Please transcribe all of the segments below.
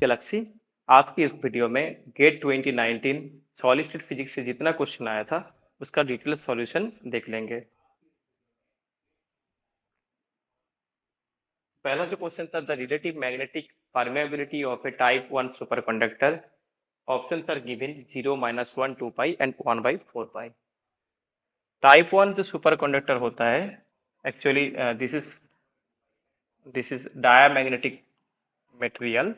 Galaxy. आज की इस वीडियो में गेट 2019 सॉलिड स्टेट फिजिक्स से जितना क्वेश्चन आया था उसका डिटेल सॉल्यूशन देख लेंगे। पहला जो क्वेश्चन था, the relative magnetic permeability of a type 1 superconductor. Options are given 0, -1, 2 pi and 1/4 pi. Type 1 जो सुपरकंडक्टर होता है, actually this is diamagnetic material.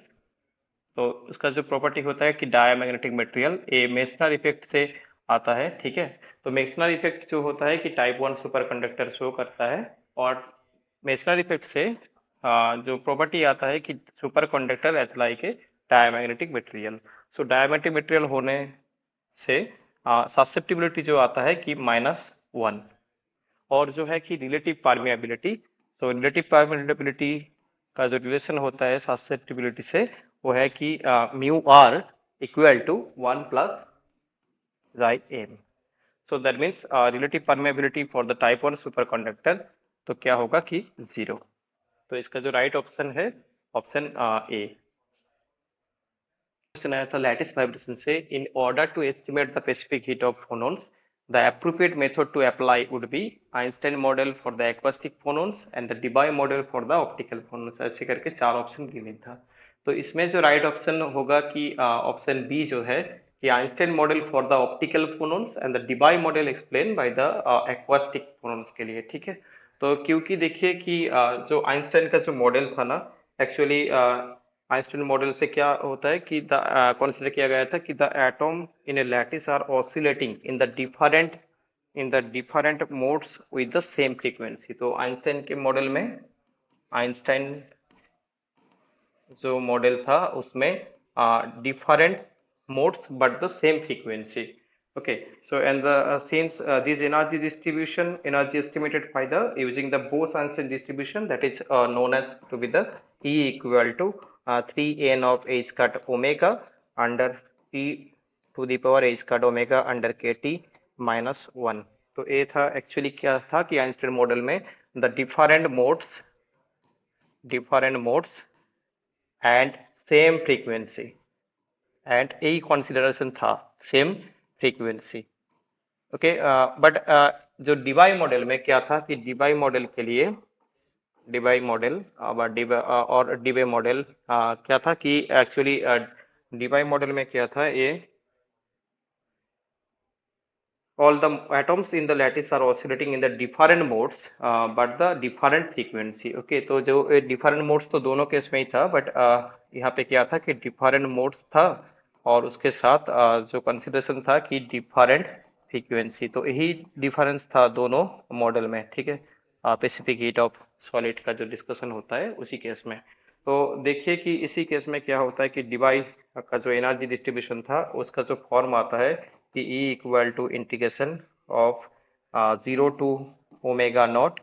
तो उसका जो प्रॉपर्टी होता है कि डायामैग्नेटिक मटेरियल ये मेसनर इफेक्ट से आता है, ठीक है। तो मेसनर इफेक्ट जो होता है कि टाइप 1 सुपर कंडक्टर शो करता है, और मेसनर इफेक्ट से जो प्रॉपर्टी आता है कि superconductor as like a diamagnetic material. So diamagnetic material होने से ससेप्टिबिलिटी जो आता है कि -1, और जो है कि रिलेटिव परमेबिलिटी। तो रिलेटिव परमेबिलिटी का जो रिलेशन होता है ससेप्टिबिलिटी से, वो है कि mu R equal to 1 plus chi M. So that means relative permeability for the type 1 superconductor तो क्या होगा कि 0। तो इसका जो राइट ऑप्शन है ऑप्शन ए। क्वेश्चन आया था लैटिस वाइब्रेशन से, in order to estimate the specific heat of phonons the appropriate method to apply would be Einstein model for the acoustic phonons and the Debye model for the optical फोनॉन्स। ऐसे करके 4 option given था। तो इसमें जो right option होगा कि option B जो है कि Einstein model for the optical phonons and the Debye model explain by the acoustic phonons के लिए, ठीक है। तो क्योंकि देखिए कि जो आइंस्टाइन का जो मॉडल था ना, एक्चुअली आइंस्टाइन मॉडल से क्या होता है कि कंसिडर किया गया था कि the atom in a lattice are oscillating in the different modes with the same frequency. तो आइंस्टाइन के मॉडल में, आइंस्टाइन जो मॉडल था उसमें different modes but the same frequency. Okay, so and the since this energy distribution, energy estimated by the using the Bose-Einstein distribution, that is known as to be the E equal to 3n of h cut omega under e to the power h cut omega under kt minus 1। तो ये था actually क्या था कि Einstein model में the different modes and same frequency, and यही consideration था, same frequency. Okay, but जो डिबाई मॉडल में क्या था कि डिबाई मॉडल के लिए डिबाई मॉडल और डिबाई मॉडल क्या था कि एक्चुअली डिबाई मॉडल में क्या था, ये all the atoms in the lattice are oscillating in the different modes but the different frequency। Okay, तो जो डिफरेंट मोड्स तो दोनों केस में ही था, बट यहाँ पे क्या था कि डिफरेंट मोड्स था, और उसके साथ जो कंसिडरेशन था कि डिफरेंट फ्रीक्वेंसी। तो यही डिफरेंस था दोनों मॉडल में, ठीक है। स्पेसिफिक हीट ऑफ सॉलिड का जो डिस्कशन होता है उसी केस में। तो देखिए कि इसी केस में क्या होता है कि डिवाइस का जो एनर्जी डिस्ट्रीब्यूशन था उसका जो फॉर्म आता है कि E equal to integration of 0 to omega naught,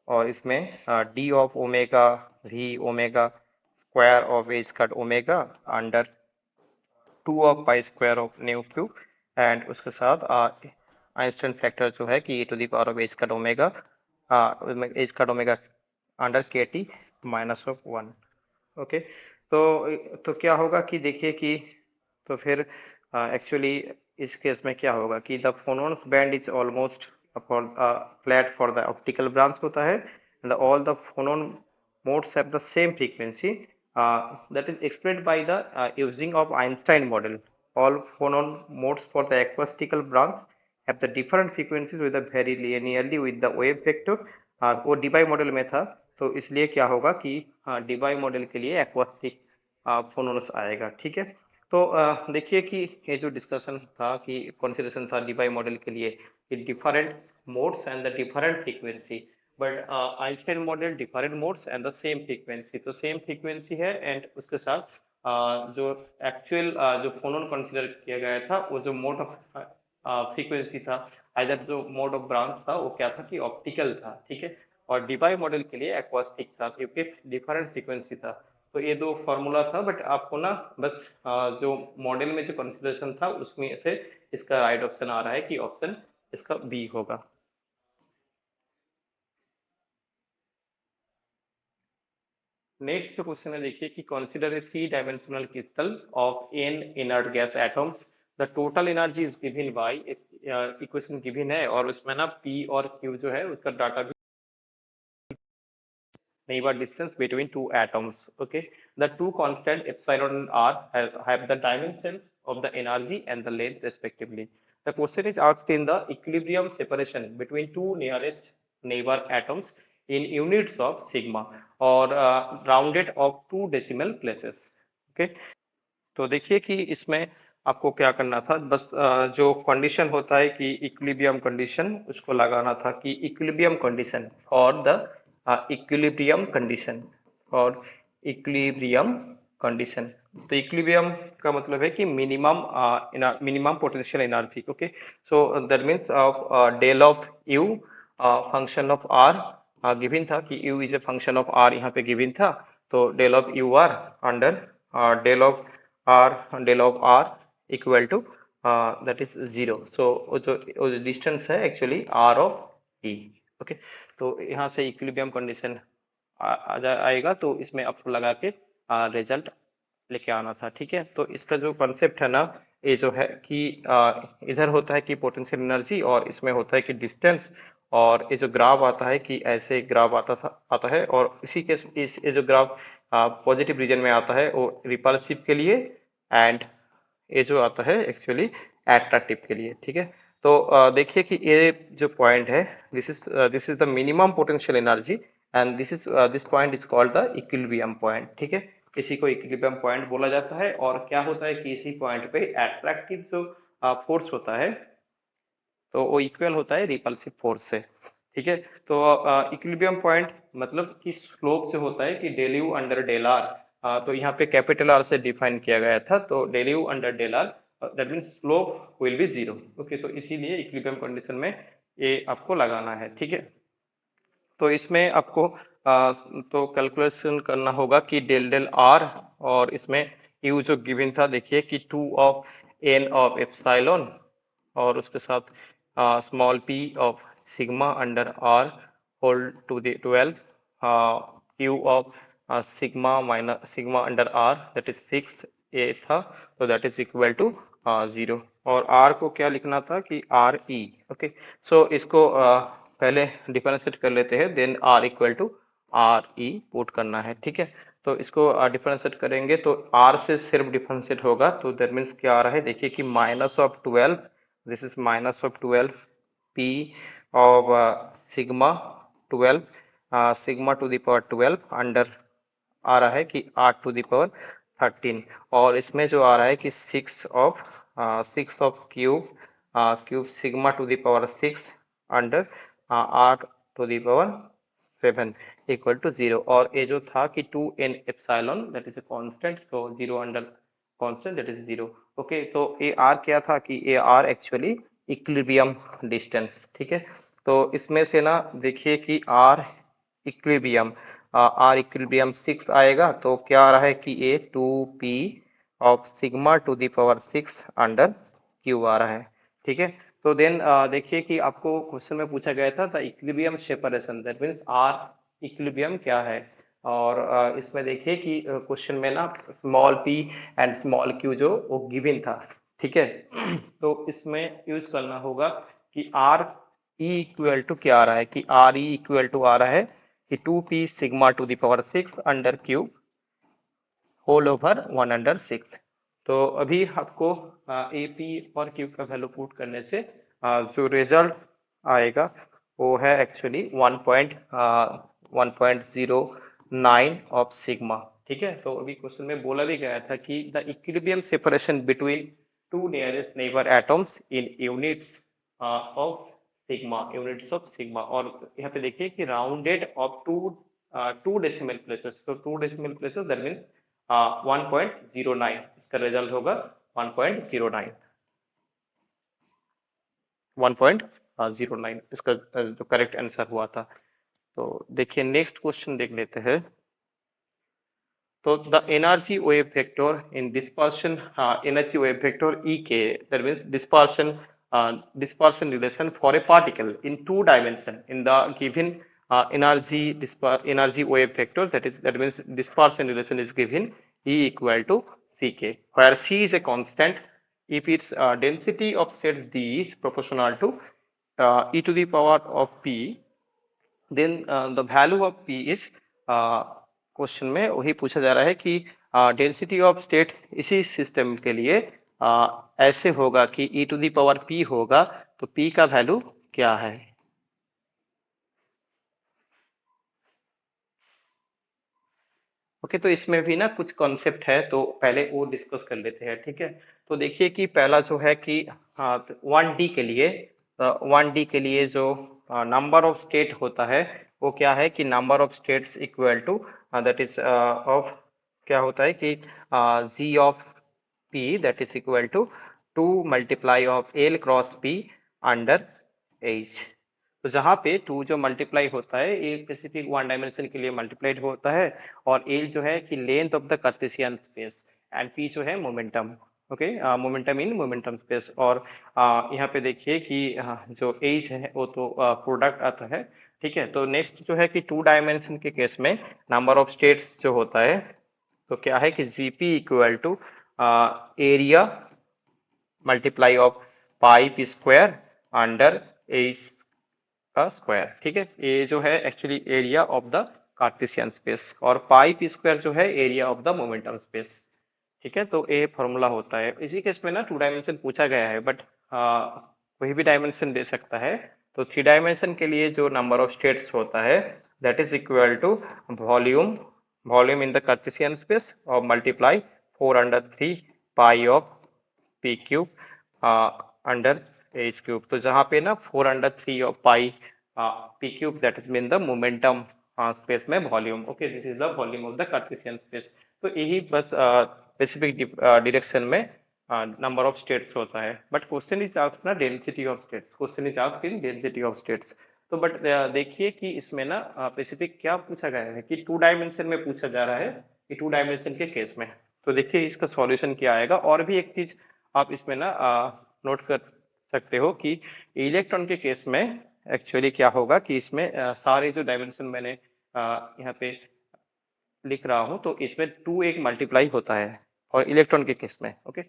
और इसमें d of omega v omega square of h cut omega under 2 of pi square of nu cube, and उसके साथ आइंस्टाइन फैक्टर जो है कि e to the power of h cut omega under k T minus of 1। Okay, तो क्या होगा कि देखिए कि तो फिर एक्चुअली इस केस में क्या होगा कि the phonons band is almost for flat for the optical branch होता है, and all the phonon modes have the same frequency that is explained by the using of Einstein model। All phonon modes for the acoustical branch have the different frequencies with the very linearly with the wave vector। वो Debye model में था, तो इसलिए क्या होगा कि Debye model के लिए एक्वास्टिक फोनोनस आएगा, ठीक है। तो देखिए कि ये जो डिस्कशन था कि कंसिडरेशन था डिबाई मॉडल के लिए कि different modes and the different frequency, but Einstein model different modes and the same frequency. तो सेम फ्रीक्वेंसी है, एंड उसके साथ जो एक्चुअल जो फोनोन कंसिडर किया गया था वो जो मोड ऑफ फ्रीक्वेंसी था, आइदर जो मोड ऑफ ब्रांच था वो क्या था कि ऑप्टिकल था, ठीक है। और डिबाई मॉडल के लिए एक्वास्टिक था क्योंकि डिफरेंट फ्रीक्वेंसी था। तो ये दो फॉर्मूला था, बट आपको ना बस जो मॉडल में जो कंसिडरेशन था उसमें से इसका राइट ऑप्शन आ रहा है कि ऑप्शन इसका बी होगा। नेक्स्ट जो क्वेश्चन है देखिए कि consider a three dimensional crystal of N inert gas atoms, the total energy is given by, equation given है और उसमें ना पी और क्यू जो है उसका डाटा भी neighbor distance between two atoms. Okay, the two constant epsilon and r have the dimensions of the energy and the length respectively. The question is asked in the equilibrium separation between two nearest neighbor atoms in units of sigma or rounded of two decimal places. Okay, तो देखिए कि इसमें आपको क्या करना था, बस जो कंडीशन होता है कि इक्विलिब्रियम कंडीशन उसको लगाना था कि इक्विलिब्रियम कंडीशन और द इक्विलिब्रियम कंडीशन और इक्विलिब्रियम कंडीशन। तो इक्विलिब्रियम का मतलब है कि minimum potential energy. Okay, so that means of del of U function of R given था कि U is a function of R यहाँ पे गिवन था। तो del of U R under del of r equal to that is zero. So वो जो distance है actually r of e। Okay, तो यहाँ से इक्विलिब्रियम कंडीशन आएगा तो इसमें आपको लगा के रिजल्ट लेके आना था। ठीक है, तो इसका जो कॉन्सेप्ट है ना, ये जो है कि इधर होता है कि पोटेंशियल एनर्जी और इसमें होता है कि डिस्टेंस, और ये जो ग्राफ आता है कि ऐसे ग्राफ आता है, और इसी के इस ये जो ग्राफ पॉजिटिव रीजन में आता है वो रिपल्सिव के लिए, एंड ये जो आता है एक्चुअली एट्रैक्टिव के लिए। ठीक है, तो देखिए कि ये जो पॉइंट है, this is the minimum potential energy and this point is called the equilibrium point. ठीक है, इसी को इक्विलिब्रियम पॉइंट बोला जाता है। और क्या होता है कि इसी पॉइंट पे एट्रैक्टिव जो फोर्स होता है तो वो इक्वल होता है रिपल्सिव फोर्स से। ठीक है, तो इक्विलिब्रियम पॉइंट मतलब कि स्लोप से होता है कि del u under del r, तो यहाँ पे कैपिटल आर से डिफाइन किया गया था, तो del u under del r that means slope will be zero. Okay, तो इसीलिए इक्विलिब्रियम कंडीशन में ये आपको लगाना है। ठीक है, तो इसमें आपको तो कैलकुलेशन करना होगा कि डेल डेल आर, और इसमें यू जो गिवन था देखिए कि two of n of epsilon, और उसके साथ small p of sigma under r whole to the 12, q of sigma minus sigma under r that is 6 a था, तो that is equal to zero. और आर को क्या लिखना था कि आर ई। ओके, सो इसको पहले डिफरेंशिएट कर लेते हैं, then r equal to r e put करना है। ठीक है, तो इसको डिफरेंशिएट करेंगे तो आर से सिर्फ डिफरेंशिएट होगा, तो दैट मीन्स क्या आ रहा है देखिए कि minus of 12, this is minus of 12 P of sigma 12 sigma to the power 12 under आ रहा है कि आर टू द पावर 13, और इसमें जो आ रहा है कि 6 of cube sigma to the power 6 under r to the power 7 equal to zero. और ये जो था कि 2n epsilon that is a constant, so zero under constant that is zero. Okay, तो ए आर क्या था कि a r actually equilibrium distance. ठीक है, तो इसमें से ना देखिए कि आर इक्विलिब्रियम आर इक्विलिब्रियम 6 आएगा, तो क्या आ रहा है कि A 2p of sigma to the power 6 under Q आ रहा है। ठीक है, तो देन देखिए कि आपको क्वेश्चन में पूछा गया था the equilibrium separation, that means r equilibrium क्या है। और इसमें देखिए कि क्वेश्चन में ना small p and small q जो वो गिवन था। ठीक है, तो इसमें यूज करना होगा कि आर ई इक्वल टू क्या आ रहा है कि आर ई इक्वल टू आ रहा है कि 2p sigma to the power 6 under cube whole over 1/6। तो अभी आपको ए पी और क्यू का वैल्यू पुट करने से जो रिजल्ट आएगा वो है एक्चुअली 1.09 ऑफ सिग्मा। ठीक है, तो अभी क्वेश्चन में बोला भी गया था कि the equilibrium separation between two nearest neighbour atoms in units of sigma, और यहाँ पे देखिए कि rounded off to decimal places, तो two decimal places that means 1.09, इसका रिजल्ट होगा 1.09, 1.09 इसका जो करेक्ट आंसर हुआ था। तो देखिए नेक्स्ट क्वेश्चन देख लेते हैं। तो the energy wave vector in dispersion, energy wave vector E K that means dispersion relation for a particle in two dimension in the given energy wave vector, that means dispersion relation is given E equal to Ck, where C is a constant. If its density of states D is proportional to e to the power of p, then the value of p is, question में वही पूछा जा रहा है कि density of state इसी system के लिए ऐसे होगा कि e to the power p होगा, तो p का वैल्यू क्या है। ओके, तो इसमें भी ना कुछ कॉन्सेप्ट है, तो पहले वो डिस्कस कर लेते हैं, ठीक है। तो देखिए कि पहला जो है कि हाँ, 1D के लिए, 1D के लिए जो नंबर ऑफ स्टेट होता है वो क्या है कि number of states equal to, that is of, क्या होता है कि G of P that is equal to 2 multiply of L cross P under H. तो जहाँ पे 2 जो मल्टीप्लाई होता है ये स्पेसिफिक वन डायमेंशन के लिए मल्टीप्लाइड होता है, और एल जो है कि length of the Cartesian space, and P जो है momentum. Okay, momentum in momentum space. और यहाँ पे देखिए कि जो एज है वो तो प्रोडक्ट आता है, ठीक है। तो नेक्स्ट जो है कि 2 डायमेंशन के केस में नंबर ऑफ स्टेट्स जो होता है, तो क्या है कि GP equal to area multiply of pi p square under H का स्क्वायर, ठीक है। ये जो है actually area of the Cartesian space, और पाई पी स्क्वायर जो है area of the momentum space, ठीक है। तो ये फॉर्मूला होता है। इसी केस में ना 2 डायमेंशन पूछा गया है, बट कोई भी डायमेंशन दे सकता है। तो 3 डायमेंशन के लिए जो नंबर ऑफ स्टेट्स होता है that is equal to volume, volume in the Cartesian space और multiply 4/3 pi of P cube under H cube. तो जहाँ पे ना 4/3 of pi P cube that is mean the momentum space में volume. Okay, this is the volume of the Cartesian space. तो यही बस specific direction में नंबर ऑफ स्टेट्स होता है। बट क्वेश्चन इज आस्क्ड ना density of states, question is asked in density of states. तो but देखिए कि इसमें ना स्पेसिफिक क्या पूछा गया है कि 2 डायमेंशन में पूछा जा रहा है, कि 2 डायमेंशन के केस में। तो देखिए इसका सॉल्यूशन क्या आएगा। और भी एक चीज आप इसमें ना नोट कर सकते हो कि इलेक्ट्रॉन के केस में एक्चुअली क्या होगा कि इसमें सारे जो डायमेंशन मैंने यहाँ पे लिख रहा हूँ, तो इसमें 2 एक मल्टीप्लाई होता है, और इलेक्ट्रॉन के केस में। ओके,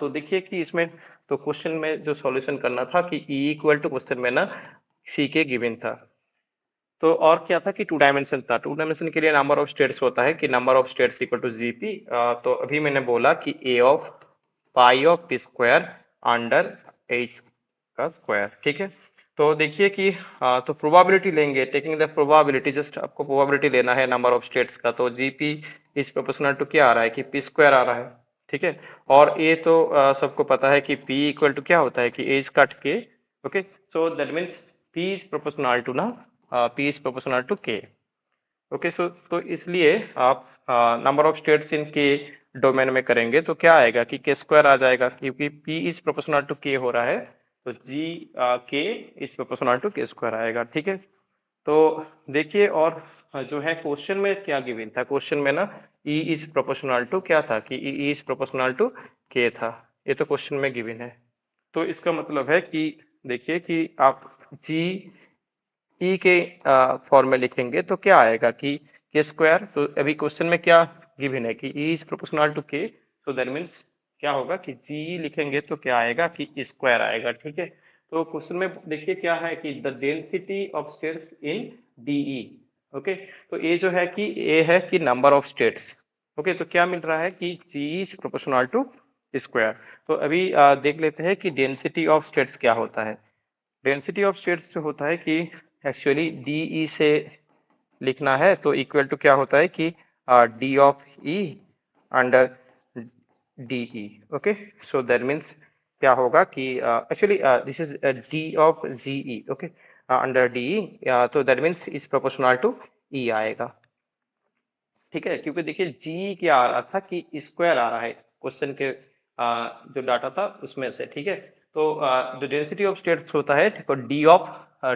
तो देखिए कि इसमें, तो क्वेश्चन में जो सॉल्यूशन करना था कि E इक्वल टू, क्वेश्चन में ना सी के गिवन था। तो और क्या था कि 2 डायमेंशन था। 2 डायमेंशन के लिए नंबर ऑफ स्टेट्स होता है कि number of states equal to GP. तो अभी मैंने बोला कि A of pi of P square under H का स्क्वायर, ठीक है। तो देखिए कि तो प्रोबेबिलिटी लेंगे, टेकिंग द प्रोबेबिलिटी, जस्ट आपको प्रोबेबिलिटी लेना है नंबर ऑफ स्टेट्स का। तो जीपी इज प्रोपोर्शनल टू क्या आ रहा है कि पी स्क्वायर आ रहा है, ठीक है। और ये तो सबको पता है कि पी इक्वल टू क्या होता है कि h cut k. Okay, so that means p is proportional to ना, p is proportional to k. Okay, so तो इसलिए आप नंबर ऑफ स्टेट्स इन के डोमेन में करेंगे तो क्या आएगा कि के स्क्वायर आ जाएगा, क्योंकि पी इज प्रोपोर्शनल टू के हो रहा है। तो जी के इज प्रोपोर्शनल टू के स्क्वायर आएगा, ठीक है। तो देखिए, और जो है क्वेश्चन में क्या गिवन था, क्वेश्चन में ना ई इज प्रोपोर्शनल टू क्या था कि ई इज प्रोपोर्शनल टू के था। ये तो क्वेश्चन में गिवन है। तो इसका मतलब है कि देखिए कि आप जी ई के फॉर्म में लिखेंगे तो क्या आएगा कि के स्क्वायर। तो अभी क्वेश्चन में क्या गिवन है कि ई इज प्रोपोर्शनल टू के, सो दैट मीन्स क्या होगा कि जी लिखेंगे तो क्या आएगा कि स्क्वायर आएगा, ठीक है। तो क्वेश्चन में देखिए क्या है कि the density of states in dE. Okay, तो ये जो है कि ये है कि नंबर ऑफ स्टेट्स। ओके, तो क्या मिल रहा है कि जी इज प्रोपोर्शनल टू स्क्वायर। तो अभी देख लेते हैं कि डेंसिटी ऑफ स्टेट्स क्या होता है। डेंसिटी ऑफ स्टेट्स जो होता है कि एक्चुअली डीई से लिखना है तो इक्वल टू क्या होता है कि D of E under DE. Okay, so that means क्या होगा कि actually this is D of GE. Okay, under DE, तो that means is proportional to E आएगा, ठीक है। क्योंकि देखिए जी क्या आ रहा था कि स्क्वायर आ रहा है क्वेश्चन के जो डाटा था उसमें से, ठीक है। तो जो डेंसिटी ऑफ स्टेट्स होता है, ठीक है,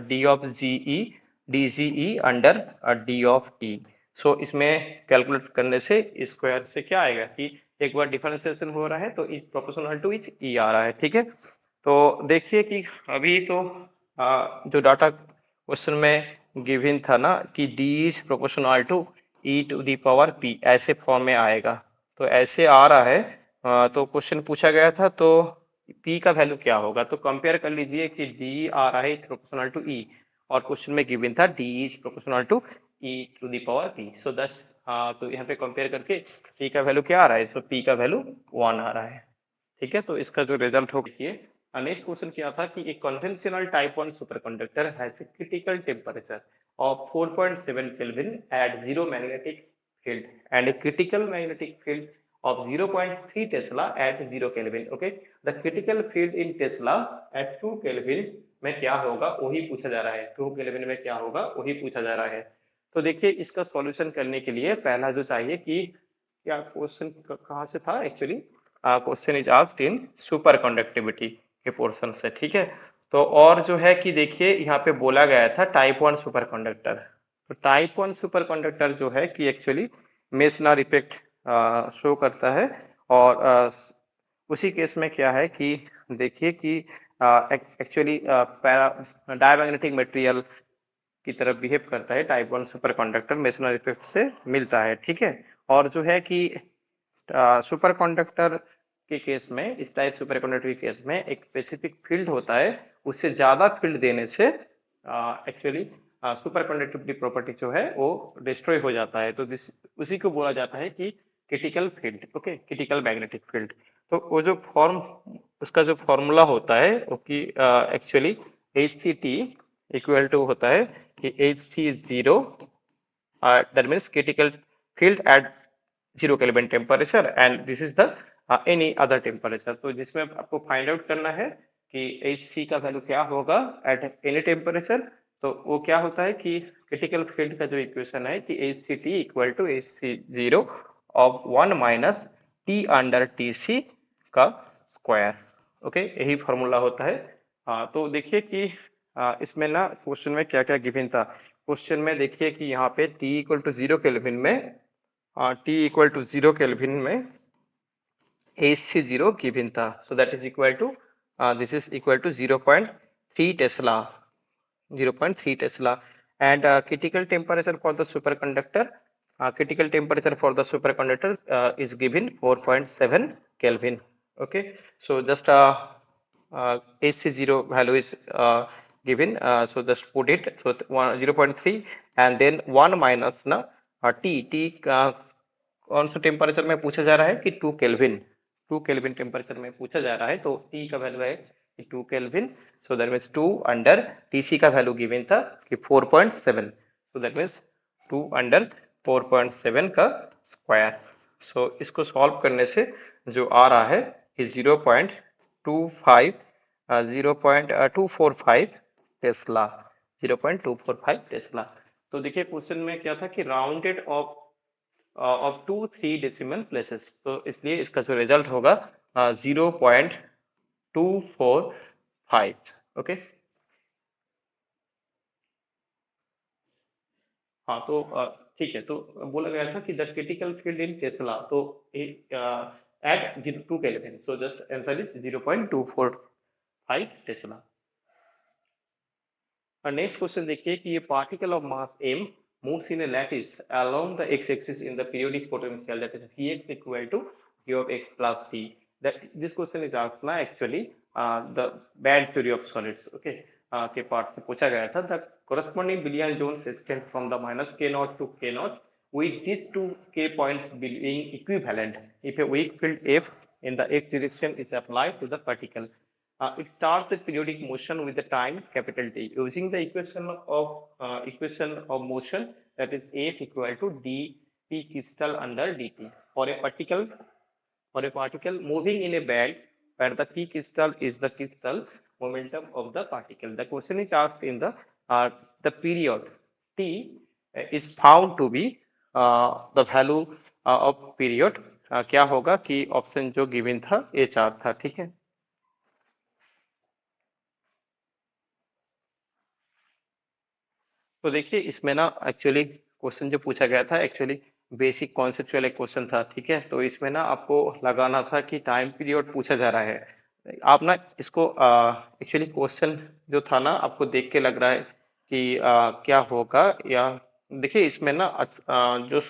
D of GE, D GE under D of E. So इसमें कैलकुलेट करने से स्क्वायर से क्या आएगा कि एक बार डिफरेंशिएशन हो रहा है तो इज प्रोपोर्शनल टू इज ई आ रहा है, ठीक है। तो देखिए कि अभी तो जो डाटा क्वेश्चन में गिवन था ना कि d is proportional to e to the power p, ऐसे फॉर्म में आएगा। तो ऐसे आ रहा है। तो क्वेश्चन पूछा गया था, तो p का वैल्यू क्या होगा, तो कंपेयर कर लीजिए कि d आ रहा है इज प्रोपोर्शनल टू e, और क्वेश्चन में गिवन था d is proportional to e to the power p। So thus, तो यहाँ पे कंपेयर करके p का वैल्यू क्या आ रहा है, सो p का वैल्यू 1 आ रहा है। ठीक है, तो इसका जो रिजल्ट हो, देखिए नेक्स्ट क्वेश्चन क्या था कि एक conventional type 1 superconductor has a critical temperature of 4.7 Kelvin at zero magnetic field and a critical magnetic field of 0.3 Tesla at 0 Kelvin. Okay, the critical field in Tesla at 2 Kelvin में क्या होगा वही पूछा जा रहा है। 2 Kelvin में क्या होगा वही पूछा जा रहा है। तो देखिए इसका सॉल्यूशन करने के लिए पहला जो चाहिए कि क्या क्वेश्चन कहाँ से था actually, question is asked in super conductivity के पोर्शन से। ठीक है, तो और जो है कि देखिए यहाँ पे बोला गया था टाइप 1 सुपर कंडक्टर। तो टाइप 1 सुपर कंडक्टर जो है कि एक्चुअली मेसनर इफेक्ट शो करता है। और उसी केस में क्या है कि देखिए कि एक्चुअली पैरा डायमैग्नेटिक मटेरियल की तरफ बिहेव करता है type 1 superconductor, Meissner effect से मिलता है। ठीक है, और जो है कि सुपर कंडक्टर के केस में, इस टाइप सुपर कंडक्टर के केस में एक स्पेसिफिक फील्ड होता है, उससे ज्यादा फील्ड देने से एक्चुअली सुपर कंडक्टिविटी प्रॉपर्टी जो है वो डिस्ट्रॉय हो जाता है। तो दिस उसी को बोला जाता है कि critical field. Okay, critical magnetic field. तो वो जो फॉर्म, उसका जो फॉर्मूला होता है वो कि actually h c t equal to होता है कि h c zero, that means critical field at 0 Kelvin temperature and this is the any other temperature। तो जिसमें आपको फाइंड आउट करना है कि Hc का वैल्यू क्या होगा एट एनी टेम्परेचर। तो वो क्या होता है कि क्रिटिकल फील्ड का जो इक्वेशन है कि h c t equal to h c zero of 1 minus t under t c का स्क्वायर। ओके, यही फॉर्मूला होता है। तो देखिए कि इसमें ना क्वेश्चन में क्या क्या गिवन था। क्वेश्चन में देखिए कि यहाँ पे t इक्वल टू 0 केल्विन में, t इक्वल टू 0 केल्विन में एच सी जीरो गिवन था। So that is equal to, this is equal to 0.3 tesla, 0.3 Tesla, and critical temperature for the superconductor, critical temperature for the superconductor is given 4.7 Kelvin. Okay, so just AC0 value is given, so just put it, so 0.3 and then 1 minus na t कौन सा temperature में पूछा जा रहा है कि 2 kelvin, 2 kelvin temperature में पूछा जा रहा है। तो टी का वैल्यू है कि 2 kelvin. So that means 2 under TC का वैल्यू गिवन था कि 4.7। सो दैट मीन्स 2 अंडर 4.7 का स्क्वायर। सो इसको सॉल्व करने से जो आ रहा है कि 0.25 0.245 टेस्ला, 0.245 टेस्ला। तो देखिए क्वेश्चन में क्या था कि राउंडेड ऑफ 2 3 डेसिमल प्लेसेस, तो इसलिए इसका जो रिजल्ट होगा 0.245। ओके, हाँ तो ठीक है, तो बोला गया था कि the critical field in tesla, तो at 2 kelvin, so just answer is 0.245 tesla. और नेक्स्ट क्वेश्चन देखिए कि ये particle of mass m moves in a lattice along the x-axis in the periodic potential, that is Vx equal to V of x plus t. That this question is asked ना actually the band theory of solids, okay, के part से पूछा गया था। The corresponding Billiard Jones extend from the minus k naught to k naught with these two k points being equivalent if a weak field F in the x direction is applied to the particle. It starts the periodic motion with the time capital T using the equation of motion, that is F equal to dp crystal under dt for a particle moving in a band where the p crystal is the crystal momentum of the particle. The question is asked in the period T is found to be the value of period क्या होगा कि option जो given था H R था। ठीक है, तो देखिए इसमें ना एक्चुअली क्वेश्चन जो पूछा गया था एक्चुअली बेसिक कॉन्सेप्चुअल एक क्वेश्चन था। ठीक है, तो इसमें ना आपको लगाना था कि टाइम पीरियड पूछा जा रहा है। आप ना इसको एक्चुअली क्वेश्चन जो था ना आपको देख के लग रहा है कि क्या होगा, या देखिए इसमें ना जो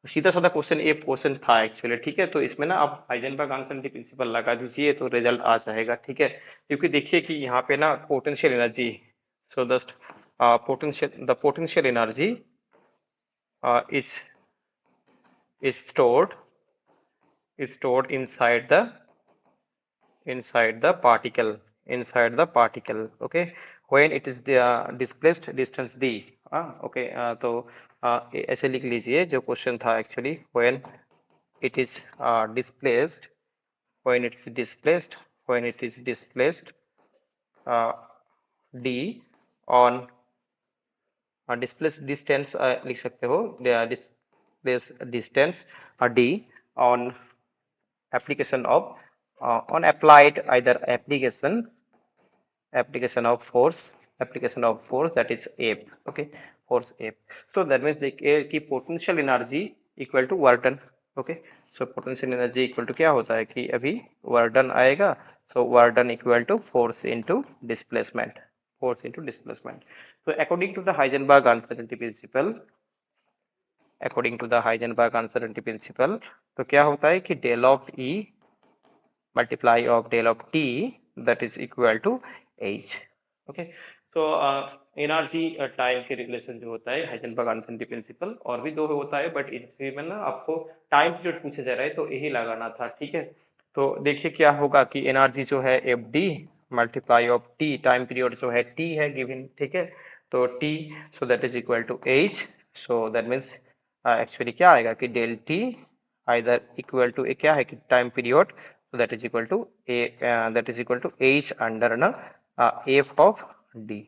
सीधा साधा क्वेश्चन ये क्वेश्चन था एक्चुअली, ठीक है। तो इसमें ना आप हाइजेनबर्ग अनसर्टेनिटी प्रिंसिपल लगा दीजिए तो रिजल्ट आ जाएगा, ठीक है। क्योंकि देखिए कि यहाँ पे ना potential energy, so dust potential energy is is stored is stored inside the particle, okay, when it is displaced distance d। Okay, तो ऐसे लिख लीजिए जो क्वेश्चन था actually, it is displaced when it is displaced when it is displaced uh, d on displaced distance, लिख सकते हो displaced distance d on application of on applied either application of force, that is F, okay, force F। so that means देखिए कि potential energy equal to work done, okay। so potential energy equal to क्या होता है कि अभी work done आएगा, so work done equal to force into displacement। so according to the Heisenberg uncertainty principle, तो क्या होता है कि del of E multiply of del of t, that is equal to h, okay। so energy time के relation जो होता है Heisenberg uncertainty principle, और भी दो होता है बट इसमें ना आपको टाइम पीरियड पूछा जा रहा है तो यही लगाना था, ठीक है। तो देखिए क्या होगा कि एनर्जी जो है f d multiply of t, time period जो है टी है गिवन, ठीक है। तो t, so that is equal to h. So that means actually क्या आएगा कि del t either equal to क्या है कि time period, so that is equal to a that is equal to h under na f of d,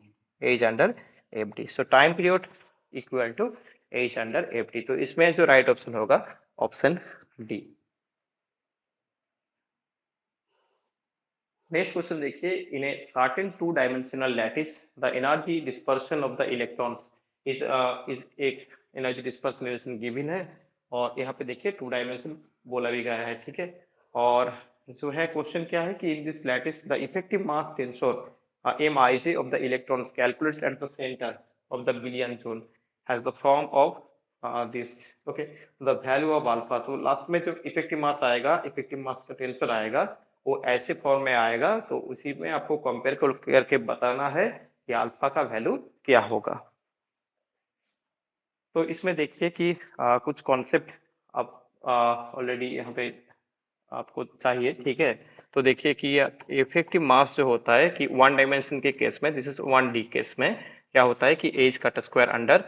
h under fd। so time period equal to h under fd। तो इसमें जो right option होगा option D. Next question देखिए, in a certain two dimensional lattice the energy dispersion of the electrons is एक energy dispersion relation given है, और यहाँ पे देखिए टू डायमेंशन बोला भी गया है, ठीक है। और जो है क्वेश्चन क्या है कि in this lattice the effective mass tensor m i j of the electrons calculated at the centre of the Brillouin zone has the form of this, okay, the value of alpha. तो last में जो effective मास आएगा, effective mass का tensor आएगा, वो ऐसे form में आएगा, तो उसी में आपको कंपेयर करके बताना है कि अल्फा का वैल्यू क्या होगा। तो इसमें देखिए कि कुछ कॉन्सेप्ट आप ऑलरेडी यहाँ पे आपको चाहिए, ठीक है। तो देखिए कि इफेक्टिव मास जो होता है कि वन डायमेंशन के केस में, this is one D case में क्या होता है कि एच का स्क्वायर अंडर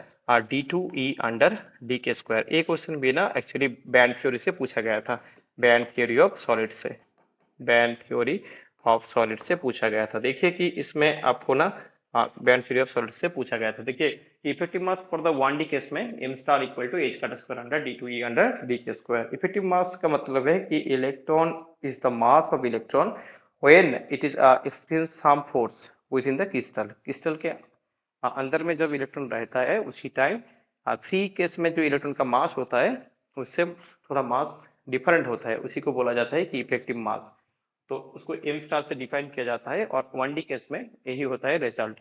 डी टू ई अंडर डी के स्क्वायर। एक क्वेश्चन भी ना एक्चुअली बैंड थ्योरी से पूछा गया था, बैंड थ्योरी ऑफ सॉलिड से, बैंड थ्योरी ऑफ सॉलिड से पूछा गया था। देखिए कि इसमें आपको ना बैंड थ्योरी ऑफ सॉलिड से पूछा गया था। देखिए effective mass for the one D case में M star equal to H का स्क्वायर अंडर डी टू ई अंडर डी के स्क्वायर। इफेक्टिव मास का मतलब है कि electron is the mass of electron when it is experience some force within the crystal. Crystal के अंदर में जब इलेक्ट्रॉन रहता है उसी टाइम फ्री केस में जो इलेक्ट्रॉन का मास होता है उससे थोड़ा मास डिफरेंट होता है, उसी को बोला जाता है कि इफेक्टिव मास। तो उसको एम स्टार से डिफाइन किया जाता है, और वन डी केस में यही होता है result.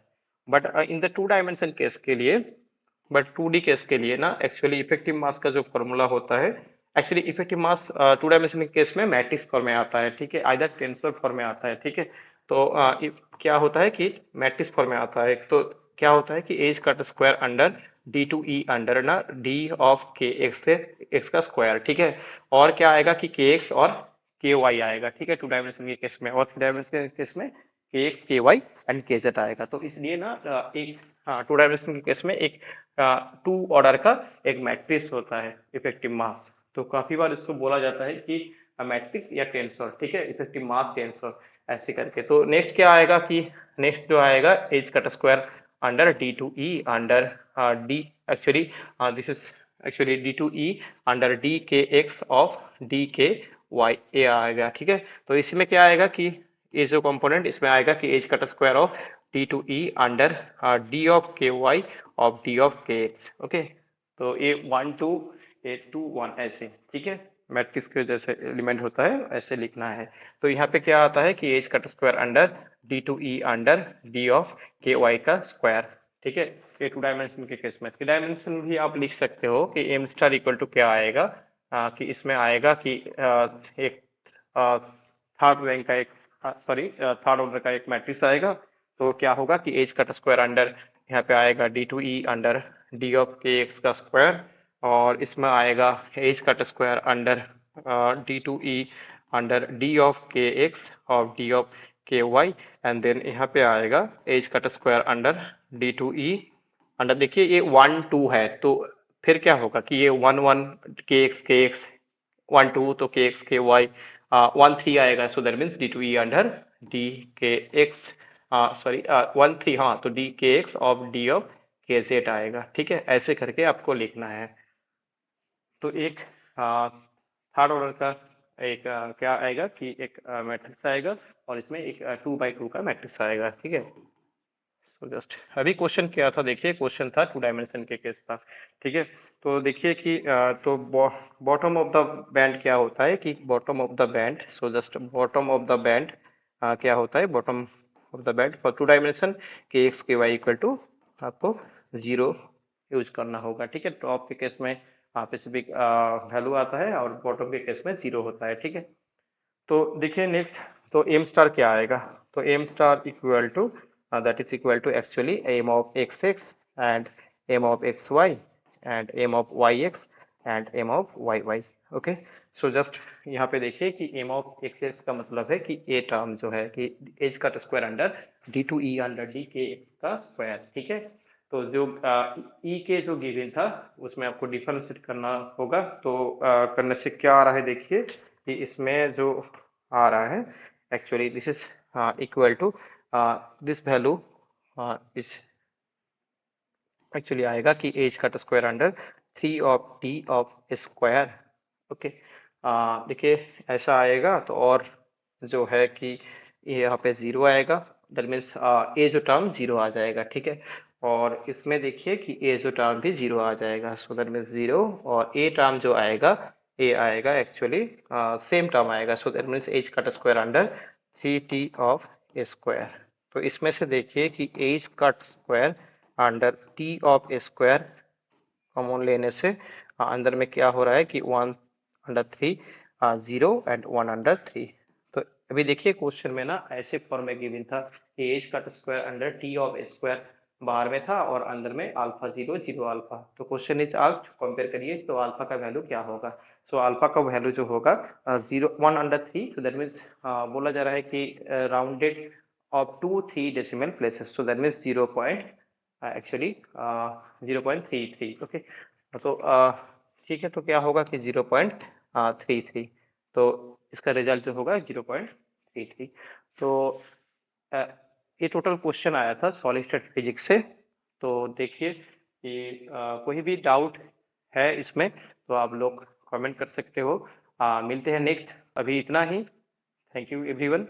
But in the two dimension case के लिए, बट टू डी केस के लिए ना एक्चुअली इफेक्टिव मास का जो फॉर्मूला होता है, actually effective mass two dimension के केस में मैट्रिक्स फॉर्म में आता है, ठीक है, आइदर टेंसर फॉर्म में आता है, ठीक है। तो क्या होता है कि मैट्रिक्स फॉर्म में आता है, तो क्या होता है कि एच का स्क्वायर अंडर डी टू ई अंडर ना डी ऑफ के एक्स से एक्स का स्क्वायर, ठीक है। और क्या आएगा कि के एक्स और के वाई आएगा, ठीक है, टू डायमेंशन के केस में। और थ्री डायमेंशन के केस में के एक्स के वाई एंड के जेड आएगा। तो इसलिए ना एक, हाँ, टू डायमेंशन के केस में एक टू ऑर्डर का एक मैट्रिक्स होता है इफेक्टिव मास। तो काफी बार इसको बोला जाता है कि मैट्रिक्स या टेंसर, ठीक है, इफेक्टिव मास टेंसर ऐसे करके। तो नेक्स्ट क्या आएगा कि नेक्स्ट जो आएगा एच का square under D two E under d, actually this is actually d two E under D k x of d k y ए आएगा, ठीक है। तो इसमें क्या आएगा कि ये जो कंपोनेंट इसमें आएगा कि एच का square of d two E under D of k y of d of k x, okay. तो ये वन टू ए टू वन ऐसे, ठीक है, मैट्रिक्स के जैसे एलिमेंट होता है ऐसे लिखना है। तो यहाँ पे क्या आता है कि एच का square under D two E under D of k y का स्क्वायर, ठीक है। ये टू डायमेंशन के केस में थ्री डायमेंशन भी आप लिख सकते हो कि एम स्टार इक्वल टू क्या आएगा, कि इसमें आएगा कि एक थर्ड रैंक का एक सॉरी थर्ड ऑर्डर का एक मैट्रिक्स आएगा। तो क्या होगा कि एज का स्क्वायर अंडर यहाँ पे आएगा d two E under D of k x का स्क्वायर, और इसमें आएगा एज का square under D two E under D of k x और d of k y, and then यहाँ पे आएगा एज का स्क्वायर अंडर डी टू ई अंडर, देखिए ये 1 2 है तो फिर क्या होगा कि ये 1 1 के एक्स 1 2 तो के एक्स के वाई 1 3 आएगा, so that means d two E under D k x sorry 1 3, हाँ तो d k x of d of k z आएगा। ठीक है, ऐसे करके आपको लिखना है। तो एक थर्ड ऑर्डर का एक क्या आएगा कि एक मैट्रिक्स आएगा और इसमें एक 2 by 2 का मैट्रिक्स आएगा। ठीक है, तो जस्ट अभी क्वेश्चन क्या था, देखिए क्वेश्चन था टू डायमेंशन के केस था। ठीक है, तो देखिए कि तो बॉटम ऑफ द बैंड क्या होता है कि bottom of the band, so just bottom of the band क्या होता है, bottom of the band for two dimension k x k y equal to आपको 0 यूज करना होगा। ठीक है, टॉप के केस में स्पेसिफिक वैल्यू आता है और बॉटम के केस में 0 होता है। ठीक है, तो देखिए नेक्स्ट, तो एम स्टार क्या आएगा, तो m star equal to that is equal to actually m of xx and m of xy and m of yx and m of yy। Okay, so just यहाँ पे देखिए कि m of xx का मतलब है कि a टर्म जो है कि h का square under d two e under d के x का स्क्वायर। ठीक है, तो जो e के जो गिवन था उसमें आपको डिफरेंशिएट करना होगा। तो करने से क्या आ रहा है, देखिए कि इसमें जो आ रहा है actually this is equal to this value is actually आएगा कि एज का square under 3 of t of square. Okay, देखिए ऐसा आएगा तो, और जो है कि ये यहाँ पे 0 आएगा, दैट मीन्स ए जो टर्म 0 आ जाएगा। ठीक है, और इसमें देखिए कि ए जो टर्म भी 0 आ जाएगा, सो दैट मीन्स 0, और ए टर्म जो आएगा ए आएगा एक्चुअली सेम टर्म आएगा, सो दैट मीन्स एज का square under 3t of square. तो इसमें से देखिए कि h cut square under t of square common लेने से अंदर में क्या हो रहा है कि 1/3 0 एंड 1/3। तो अभी देखिए क्वेश्चन में ना ऐसे फॉर्म में गिवन था कि h cut square under t of square बाहर में था और अंदर में अल्फा 0 0 अल्फा। तो क्वेश्चन इज आस्क्ड कंपेयर करिए तो अल्फा का वैल्यू क्या होगा। सो अल्फा का वैल्यू जो होगा 1/3, तो दैट मीन्स बोला जा रहा है कि rounded of 2 3 decimal places, so that means 0 point actually 0.33। Okay, तो ठीक है, तो क्या होगा कि 0.33, तो इसका रिजल्ट जो होगा 0.33। तो अ, ये टोटल क्वेश्चन आया था सॉलिड स्टेट फिजिक्स से। तो देखिए कि कोई भी डाउट है इसमें तो आप लोग कमेंट कर सकते हो। मिलते हैं नेक्स्ट, अभी इतना ही। Thank you everyone.